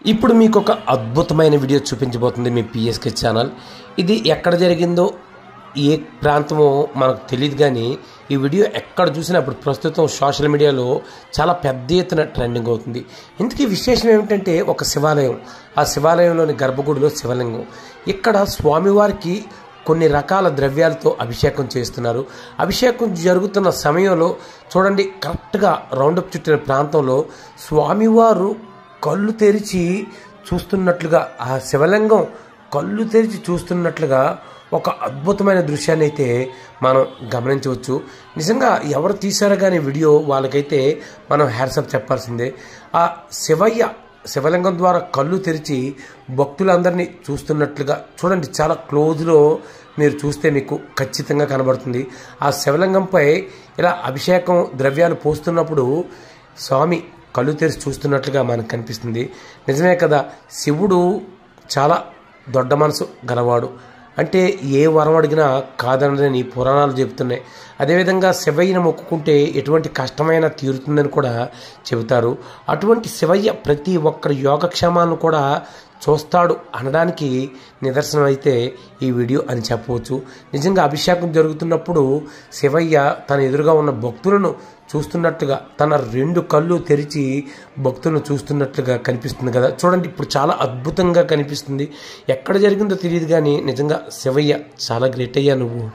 ఇప్పుడు మీకు ఒక అద్భుతమైన వీడియో చూపించబోతుంది మీ పిఎస్కే ఛానల్. ఇది ఎక్కడ జరిగిందో ఏ ప్రాంతమో మనకు తెలియదు, కానీ ఈ వీడియో ఎక్కడ చూసినా ఇప్పుడు ప్రస్తుతం సోషల్ మీడియాలో చాలా పెద్ద ఎత్తున ట్రెండింగ్ అవుతుంది. ఇందుకీ విశేషం ఏమిటంటే ఒక శివాలయం, ఆ శివాలయంలోని గర్భగుడిలో శివలింగం. ఇక్కడ స్వామివారికి కొన్ని రకాల ద్రవ్యాలతో అభిషేకం చేస్తున్నారు. అభిషేకం జరుగుతున్న సమయంలో చూడండి, కరెక్ట్గా రౌండప్ చుట్టిన ప్రాంతంలో స్వామివారు కళ్ళు తెరిచి చూస్తున్నట్లుగా, ఆ శివలింగం కళ్ళు తెరిచి చూస్తున్నట్లుగా ఒక అద్భుతమైన దృశ్యాన్ని అయితే మనం గమనించవచ్చు. నిజంగా ఎవరు తీశారో కానీ వీడియో, వాళ్ళకైతే మనం హ్యాట్సప్ చెప్పాల్సిందే. ఆ శివలింగం ద్వారా కళ్ళు తెరిచి భక్తులందరినీ చూస్తున్నట్లుగా చూడండి, చాలా క్లోజ్లో మీరు చూస్తే మీకు ఖచ్చితంగా కనబడుతుంది. ఆ శివలింగంపై ఇలా అభిషేకం ద్రవ్యాలు పోస్తున్నప్పుడు స్వామి కళ్ళు తెరిచి చూస్తున్నట్లుగా మనకు కనిపిస్తుంది. నిజమే కదా, శివుడు చాలా దొడ్డ మనసు గలవాడు. అంటే ఏ వరం అడిగినా కాదనని పురాణాలు చెబుతున్నాయి. అదేవిధంగా శివయ్యను మొక్కుకుంటే ఎటువంటి కష్టమైనా తీరుతుందని కూడా చెబుతారు. అటువంటి శివయ్య ప్రతి ఒక్కరి యోగక్షేమాలను కూడా చూస్తాడు అనడానికి నిదర్శనం అయితే ఈ వీడియో అని చెప్పవచ్చు. నిజంగా అభిషేకం జరుగుతున్నప్పుడు శివయ్య తన ఎదురుగా ఉన్న భక్తులను చూస్తున్నట్లుగా, తన రెండు కళ్ళు తెరిచి భక్తులను చూస్తున్నట్లుగా కనిపిస్తుంది కదా. చూడండి, ఇప్పుడు చాలా అద్భుతంగా కనిపిస్తుంది. ఎక్కడ జరిగిందో తెలియదు, కానీ నిజంగా శివయ్య చాలా గ్రేట్ అయ్యా నువ్వు.